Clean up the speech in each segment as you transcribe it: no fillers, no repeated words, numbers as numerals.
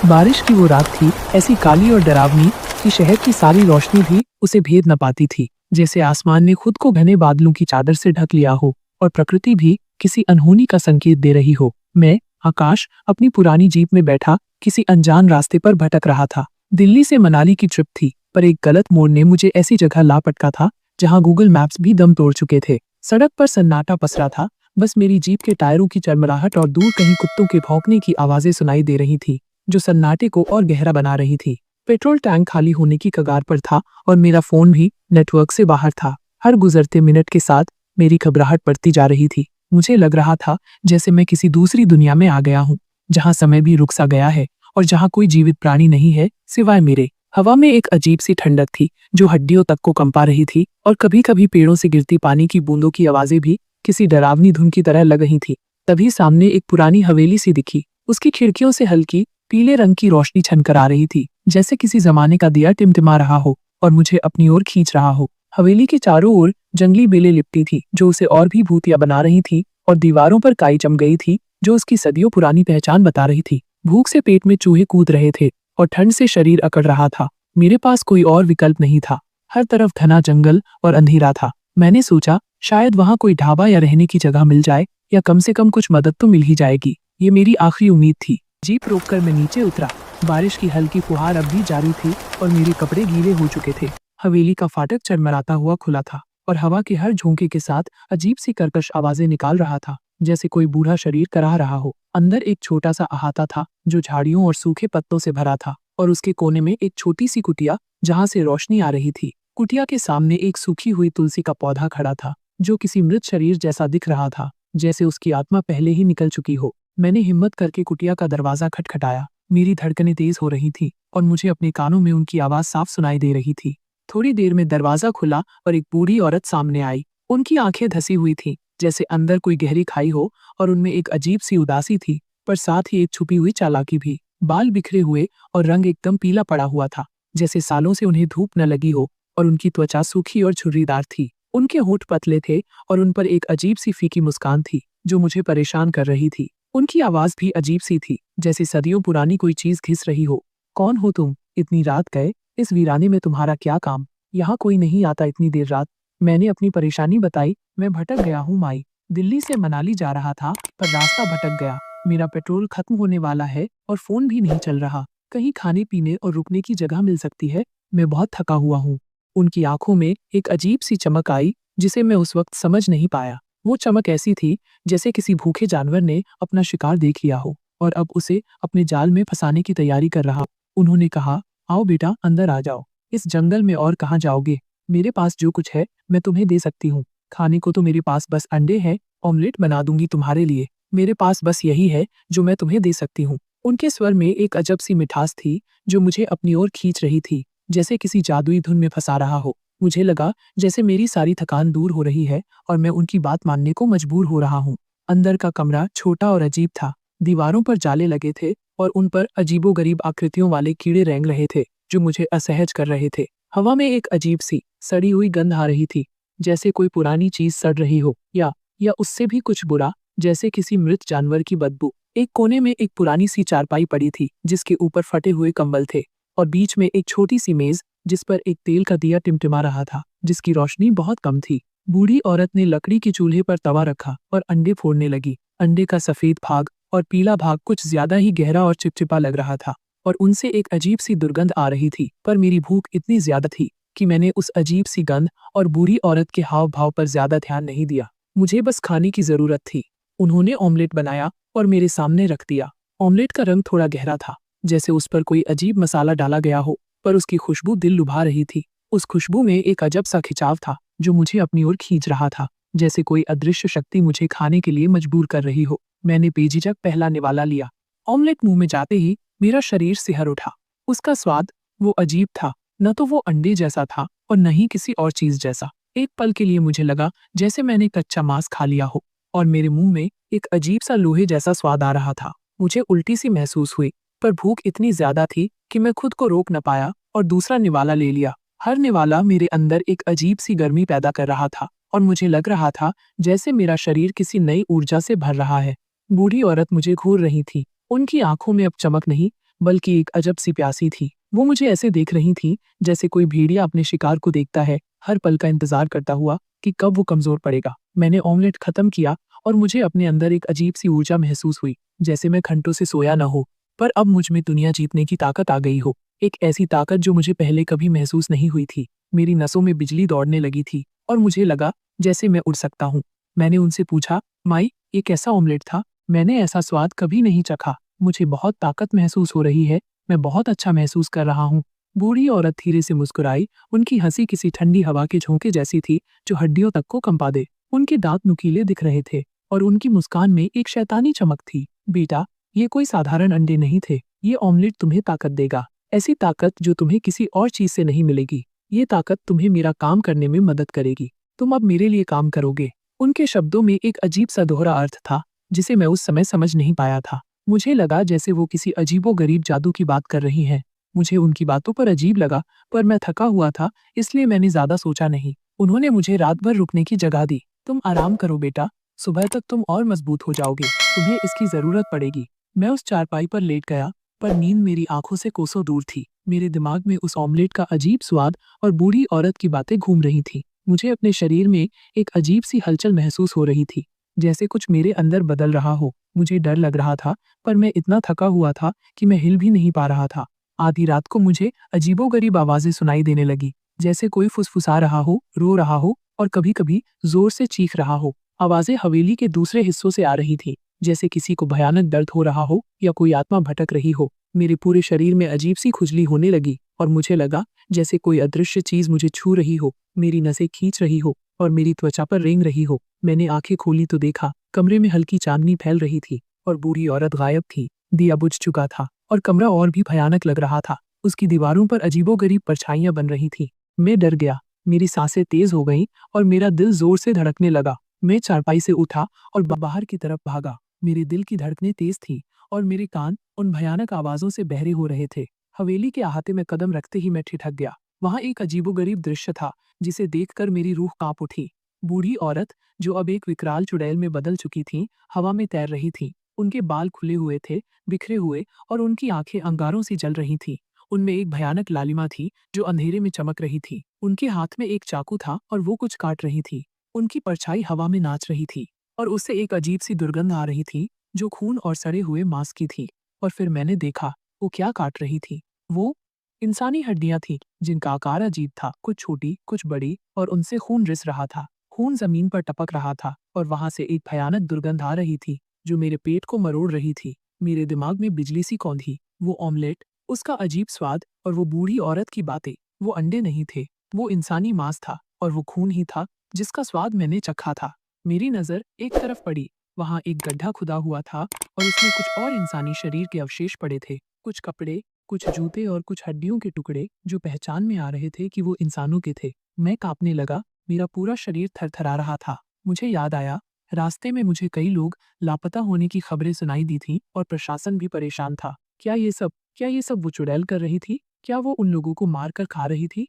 बारिश की वो रात थी, ऐसी काली और डरावनी कि शहर की सारी रोशनी भी उसे भेद न पाती थी। जैसे आसमान ने खुद को घने बादलों की चादर से ढक लिया हो और प्रकृति भी किसी अनहोनी का संकेत दे रही हो। मैं, आकाश, अपनी पुरानी जीप में बैठा किसी अनजान रास्ते पर भटक रहा था। दिल्ली से मनाली की ट्रिप थी, पर एक गलत मोड़ ने मुझे ऐसी जगह ला पटका था जहाँ गूगल मैप्स भी दम तोड़ चुके थे। सड़क पर सन्नाटा पसरा था, बस मेरी जीप के टायरों की चरमराहट और दूर कहीं कुत्तों के भौंकने की आवाजें सुनाई दे रही थी, जो सन्नाटे को और गहरा बना रही थी। पेट्रोल टैंक खाली होने की कगार पर था और मेरा फोन भी नेटवर्क से बाहर था। हर गुजरते मिनट के साथ मेरी घबराहट बढ़ती जा रही थी। मुझे लग रहा था जैसे मैं किसी दूसरी दुनिया में आ गया हूँ, जहाँ समय भी रुक सा गया है और जहाँ कोई जीवित प्राणी नहीं है सिवाय मेरे। हवा में एक अजीब सी ठंडक थी जो हड्डियों तक को कंपा रही थी, और कभी कभी पेड़ों से गिरती पानी की बूंदों की आवाजें भी किसी डरावनी धुन की तरह लग रही थी। तभी सामने एक पुरानी हवेली सी दिखी। उसकी खिड़कियों से हल्की पीले रंग की रोशनी छनकर आ रही थी, जैसे किसी जमाने का दिया टिमटिमा रहा हो और मुझे अपनी ओर खींच रहा हो। हवेली के चारों ओर जंगली बेलें लिपटी थी जो उसे और भी भूतिया बना रही थी, और दीवारों पर काई जम गई थी जो उसकी सदियों पुरानी पहचान बता रही थी। भूख से पेट में चूहे कूद रहे थे और ठंड से शरीर अकड़ रहा था। मेरे पास कोई और विकल्प नहीं था। हर तरफ घना जंगल और अंधेरा था। मैंने सोचा शायद वहां कोई ढाबा या रहने की जगह मिल जाए, या कम से कम कुछ मदद तो मिल ही जाएगी। ये मेरी आखिरी उम्मीद थी। जीप रोककर मैं नीचे उतरा। बारिश की हल्की फुहार अब भी जारी थी और मेरे कपड़े गीले हो चुके थे। हवेली का फाटक चरमराता हुआ खुला था और हवा के हर झोंके के साथ अजीब सी कर्कश आवाजें निकाल रहा था, जैसे कोई बूढ़ा शरीर कराह रहा हो। अंदर एक छोटा सा अहाता था जो झाड़ियों और सूखे पत्तों से भरा था, और उसके कोने में एक छोटी सी कुटिया जहाँ से रोशनी आ रही थी। कुटिया के सामने एक सूखी हुई तुलसी का पौधा खड़ा था जो किसी मृत शरीर जैसा दिख रहा था, जैसे उसकी आत्मा पहले ही निकल चुकी हो। मैंने हिम्मत करके कुटिया का दरवाजा खटखटाया। मेरी धड़कनें तेज हो रही थी और मुझे अपने कानों में उनकी आवाज साफ सुनाई दे रही थी। थोड़ी देर में दरवाजा खुला और एक बूढ़ी औरत सामने आई। उनकी आंखें धसी हुई थीं, जैसे अंदर कोई गहरी खाई हो, और उनमें एक अजीब सी उदासी थी, पर साथ ही एक छुपी हुई चालाकी भी। बाल बिखरे हुए और रंग एकदम पीला पड़ा हुआ था, जैसे सालों से उन्हें धूप न लगी हो, और उनकी त्वचा सूखी और झुर्रीदार थी। उनके होंठ पतले थे और उन पर एक अजीब सी फीकी मुस्कान थी जो मुझे परेशान कर रही थी। उनकी आवाज भी अजीब सी थी, जैसे सदियों पुरानी कोई चीज घिस रही हो। कौन हो तुम? इतनी रात गए? इस वीराने में तुम्हारा क्या काम? यहाँ कोई नहीं आता इतनी देर रात। मैंने अपनी परेशानी बताई। मैं भटक गया हूँ माई। दिल्ली से मनाली जा रहा था, पर रास्ता भटक गया। मेरा पेट्रोल खत्म होने वाला है और फोन भी नहीं चल रहा। कहीं खाने पीने और रुकने की जगह मिल सकती है? मैं बहुत थका हुआ हूँ। उनकी आंखों में एक अजीब सी चमक आई जिसे मैं उस वक्त समझ नहीं पाया। वो चमक ऐसी थी जैसे किसी भूखे जानवर ने अपना शिकार देख लिया हो और अब उसे अपने जाल में फंसाने की तैयारी कर रहा हो। उन्होंने कहा, आओ बेटा, अंदर आ जाओ। इस जंगल में और कहाँ जाओगे? मेरे पास जो कुछ है मैं तुम्हें दे सकती हूँ। खाने को तो मेरे पास बस अंडे हैं, ऑमलेट बना दूंगी तुम्हारे लिए। मेरे पास बस यही है जो मैं तुम्हें दे सकती हूँ। उनके स्वर में एक अजब सी मिठास थी जो मुझे अपनी ओर खींच रही थी, जैसे किसी जादुई धुन में फंसा रहा हो। मुझे लगा जैसे मेरी सारी थकान दूर हो रही है और मैं उनकी बात मानने को मजबूर हो रहा हूँ। अंदर का कमरा छोटा और अजीब था। दीवारों पर जाले लगे थे और उन पर अजीबोगरीब आकृतियों वाले कीड़े रेंग रहे थे जो मुझे असहज कर रहे थे। हवा में एक अजीब सी सड़ी हुई गंध आ रही थी, जैसे कोई पुरानी चीज सड़ रही हो, या उससे भी कुछ बुरा, जैसे किसी मृत जानवर की बदबू। एक कोने में एक पुरानी सी चारपाई पड़ी थी जिसके ऊपर फटे हुए कंबल थे, और बीच में एक छोटी सी मेज जिस पर एक तेल का दिया टिमटिमा रहा था जिसकी रोशनी बहुत कम थी। बूढ़ी औरत ने लकड़ी के चूल्हे पर तवा रखा और अंडे फोड़ने लगी। अंडे का सफेद भाग और पीला भाग कुछ ज्यादा ही गहरा और चिपचिपा लग रहा था, और उनसे एक अजीब सी दुर्गंध आ रही थी। पर मेरी भूख इतनी ज्यादा थी कि मैंने उस अजीब सी गंध और बूढ़ी औरत के हाव भाव पर ज्यादा ध्यान नहीं दिया। मुझे बस खाने की जरूरत थी। उन्होंने ऑमलेट बनाया और मेरे सामने रख दिया। ऑमलेट का रंग थोड़ा गहरा था, जैसे उस पर कोई अजीब मसाला डाला गया हो, पर उसकी खुशबू दिल लुभा रही थी। उस खुशबू में एक अजब सा खिंचाव था जो मुझे अपनी ओर खींच रहा था, जैसे कोई अदृश्य शक्ति मुझे खाने के लिए मजबूर कर रही हो। मैंने बेझिझक पहला निवाला लिया। ऑमलेट मुंह में जाते ही मेरा शरीर सिहर उठा। उसका स्वाद वो अजीब था। न तो वो अंडे जैसा था और न ही किसी और चीज जैसा। एक पल के लिए मुझे लगा जैसे मैंने कच्चा मांस खा लिया हो, और मेरे मुंह में एक अजीब सा लोहे जैसा स्वाद आ रहा था। मुझे उल्टी सी महसूस हुई, पर भूख इतनी ज्यादा थी कि मैं खुद को रोक न पाया और दूसरा निवाला ले लिया। हर निवाला मेरे अंदर एक अजीब सी गर्मी पैदा कर रहा था और मुझे लग रहा था जैसे मेरा शरीर किसी नई ऊर्जा से भर रहा है। बूढ़ी औरत मुझे घूर रही थी। उनकी आंखों में अब चमक नहीं, बल्कि एक अजब सी प्यासी थी। वो मुझे ऐसे देख रही थी जैसे कोई भेड़िया अपने शिकार को देखता है, हर पल का इंतजार करता हुआ कि कब वो कमजोर पड़ेगा। मैंने ऑमलेट खत्म किया और मुझे अपने अंदर एक अजीब सी ऊर्जा महसूस हुई, जैसे मैं घंटों से सोया न हो, पर अब मुझ में दुनिया जीतने की ताकत आ गई हो। एक ऐसी ताकत जो मुझे पहले कभी महसूस नहीं हुई थी। मेरी नसों में बिजली दौड़ने लगी थी और मुझे लगा जैसे मैं उड़ सकता हूँ। मैंने उनसे पूछा, माई, ये कैसा ऑमलेट था? मैंने ऐसा स्वाद कभी नहीं चखा। मुझे बहुत ताकत महसूस हो रही है। मैं बहुत अच्छा महसूस कर रहा हूँ। बूढ़ी औरत धीरे से मुस्कुराई। उनकी हंसी किसी ठंडी हवा के झोंके जैसी थी जो हड्डियों तक को कंपा दे। उनके दांत नुकीले दिख रहे थे और उनकी मुस्कान में एक शैतानी चमक थी। बेटा, ये कोई साधारण अंडे नहीं थे। ये ऑमलेट तुम्हें ताकत देगा, ऐसी ताकत जो तुम्हें किसी और चीज से नहीं मिलेगी। ये ताकत तुम्हें मेरा काम करने में मदद करेगी। तुम अब मेरे लिए काम करोगे। उनके शब्दों में एक अजीब सा दोहरा अर्थ था जिसे मैं उस समय समझ नहीं पाया था। मुझे लगा जैसे वो किसी अजीबोगरीब जादू की बात कर रही हैं। मुझे उनकी बातों पर अजीब लगा, पर मैं थका हुआ था, इसलिए मैंने ज्यादा सोचा नहीं। उन्होंने मुझे रात भर रुकने की जगह दी। तुम आराम करो बेटा, सुबह तक तुम और मजबूत हो जाओगे। तुम्हें इसकी जरूरत पड़ेगी। मैं उस चारपाई पर लेट गया, पर नींद मेरी आंखों से कोसों दूर थी। मेरे दिमाग में उस ऑमलेट का अजीब स्वाद और बूढ़ी औरत की बातें घूम रही थी। मुझे अपने शरीर में एक अजीब सी हलचल महसूस हो रही थी, जैसे कुछ मेरे अंदर बदल रहा हो। मुझे डर लग रहा था, पर मैं इतना थका हुआ था कि मैं हिल भी नहीं पा रहा था। आधी रात को मुझे अजीबोगरीब आवाजें सुनाई देने लगी, जैसे कोई फुसफुसा रहा हो, रो रहा हो और कभी-कभी जोर से चीख रहा हो। आवाजें हवेली के दूसरे हिस्सों से आ रही थी, जैसे किसी को भयानक दर्द हो रहा हो या कोई आत्मा भटक रही हो। मेरे पूरे शरीर में अजीब सी खुजली होने लगी और मुझे लगा जैसे कोई अदृश्य चीज मुझे छू रही हो, मेरी नसें खींच रही हो और मेरी त्वचा पर रेंग रही हो। मैंने आंखें खोली तो देखा कमरे में हल्की चांदनी फैल रही थी और बूढ़ी औरत गायब थी। दिया बुझ चुका था और कमरा और भी भयानक लग रहा था। उसकी दीवारों पर अजीबोगरीब परछाइयां बन रही थी। मैं डर गया। मेरी सांसें तेज हो गईं और मेरा दिल जोर से धड़कने लगा। मैं चारपाई से उठा और बाहर की तरफ भागा। मेरे दिल की धड़कनें तेज थी और मेरे कान उन भयानक आवाजों से बहरे हो रहे थे। हवेली के अहाते में कदम रखते ही मैं ठिठक गया। वहां एक अजीबोगरीब दृश्य था जिसे देखकर मेरी रूह कांप उठी। बूढ़ी औरत, जो अब एक विकराल चुड़ैल में बदल चुकी थी, हवा में तैर रही थी। उनके बाल खुले हुए थे, बिखरे हुए, और उनकी आंखें अंगारों से जल रही थीं। उनमें एक भयानक लालिमा थी जो अंधेरे में चमक रही थी। उनके हाथ में एक चाकू था और वो कुछ काट रही थी। उनकी परछाई हवा में नाच रही थी और उससे एक अजीब सी दुर्गंध आ रही थी जो खून और सड़े हुए मांस की थी। और फिर मैंने देखा वो क्या काट रही थी। वो इंसानी हड्डियां थी जिनका आकार अजीब था, कुछ छोटी, कुछ बड़ी, और उनसे खून रिस रहा था। खून जमीन पर टपक रहा था और वहां से एक भयानक दुर्गंध आ रही थी जो मेरे पेट को मरोड़ रही थी। मेरे दिमाग में बिजली सी कौंधी। वो ऑमलेट, उसका अजीब स्वाद और वो बूढ़ी औरत की बातें। वो अंडे नहीं थे, वो इंसानी मांस था और वो खून ही था जिसका स्वाद मैंने चखा था। मेरी नजर एक तरफ पड़ी। वहां एक गड्ढा खुदा हुआ था और उसमें कुछ और इंसानी शरीर के अवशेष पड़े थे। कुछ कपड़े, कुछ जूते और कुछ हड्डियों के टुकड़े जो पहचान में आ रहे थे कि वो इंसानों के थे। मैं कांपने लगा। मेरा पूरा शरीर थरथरा रहा था। मुझे याद आया, रास्ते में मुझे कई लोग लापता होने की खबरें सुनाई दी थीं और प्रशासन भी परेशान था। क्या ये सब वो चुड़ैल कर रही थी? क्या वो उन लोगों को मार कर खा रही थी?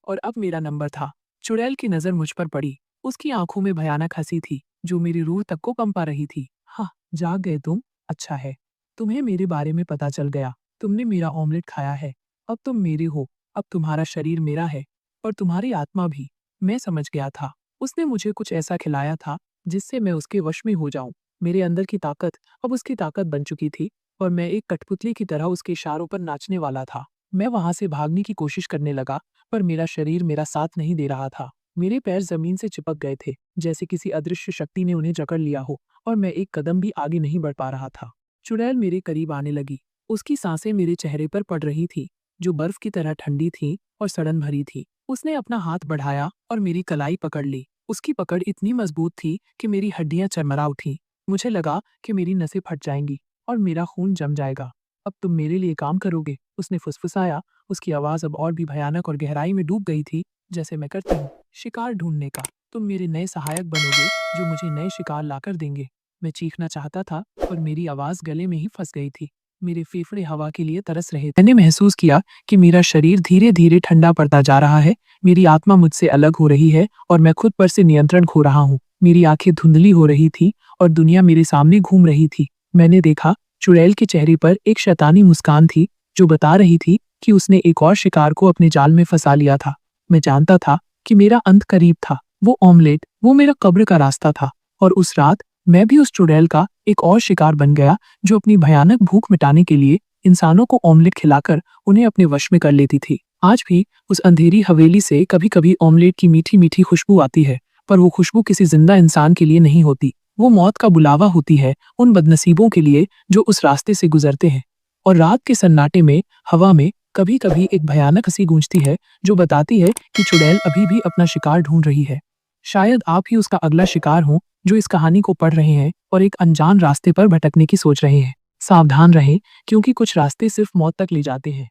और अब मेरा नंबर था। चुड़ैल की नजर मुझ पर पड़ी। उसकी आंखों में भयानक हंसी थी जो मेरी रूह तक को कंपा रही थी। हाँ, जाग गए तुम। अच्छा है, तुम्हें मेरे बारे में पता चल गया। तुमने मेरा ऑमलेट खाया है। अब तुम मेरे हो। अब तुम्हारा शरीर मेरा है और तुम्हारी आत्मा भी। मैं समझ गया था। उसने मुझे कुछ ऐसा खिलाया था जिससे मैं उसके वश में हो जाऊं। मेरे अंदर की ताकत अब उसकी ताकत बन चुकी थी और मैं एक कठपुतली की तरह उसके इशारों पर नाचने वाला था। मैं वहां से भागने की कोशिश करने लगा, पर मेरा शरीर मेरा साथ नहीं दे रहा था। मेरे पैर जमीन से चिपक गए थे, जैसे किसी अदृश्य शक्ति ने उन्हें जकड़ लिया हो, और मैं एक कदम भी आगे नहीं बढ़ पा रहा था। चुड़ैल मेरे करीब आने लगी। उसकी सांसें मेरे चेहरे पर पड़ रही थी, जो बर्फ की तरह ठंडी थी और सड़न भरी थी। उसने अपना हाथ बढ़ाया और मेरी कलाई पकड़ ली। उसकी पकड़ इतनी मजबूत थी कि मेरी हड्डियां चरमरा उठी। मुझे लगा कि मेरी नसें फट जाएंगी और मेरा खून जम जाएगा। अब तुम मेरे लिए काम करोगे, उसने फुसफुसाया। उसकी आवाज अब और भी भयानक और गहराई में डूब गई थी, जैसे मैं करती हूँ शिकार ढूंढने का। तुम मेरे नए सहायक बनोगे जो मुझे नए शिकार लाकर देंगे। मैं चीखना चाहता था पर मेरी आवाज गले में ही फंस गई थी। मेरे फेफड़े हवा के लिए तरस रहे थे। मैंने महसूस किया कि मेरा शरीर धीरे धीरे ठंडा पड़ता जा रहा है। मेरी आत्मा मुझसे अलग हो रही है और मैं खुद पर से नियंत्रण खो रहा हूँ। मेरी आंखें धुंधली हो रही थी और दुनिया मेरे सामने घूम रही थी। मैंने देखा चुड़ैल के चेहरे पर एक शैतानी मुस्कान थी जो बता रही थी कि उसने एक और शिकार को अपने जाल में फंसा लिया था। मैं जानता था कि मेरा अंत करीब था। वो ऑमलेट, वो मेरा कब्र का रास्ता था। और उस रात मैं भी उस चुड़ैल का एक और शिकार बन गया जो अपनी भयानक भूख मिटाने के लिए इंसानों को ऑमलेट खिलाकर उन्हें अपने वश में कर लेती थी। आज भी उस अंधेरी हवेली से कभी कभी ऑमलेट की मीठी मीठी खुशबू आती है, पर वो खुशबू किसी जिंदा इंसान के लिए नहीं होती। वो मौत का बुलावा होती है उन बदनसीबों के लिए जो उस रास्ते से गुजरते हैं। और रात के सन्नाटे में हवा में कभी कभी एक भयानक हंसी गूंजती है जो बताती है कि चुड़ैल अभी भी अपना शिकार ढूंढ रही है। शायद आप ही उसका अगला शिकार हो जो इस कहानी को पढ़ रहे हैं और एक अनजान रास्ते पर भटकने की सोच रहे हैं। सावधान रहें, क्योंकि कुछ रास्ते सिर्फ मौत तक ले जाते हैं।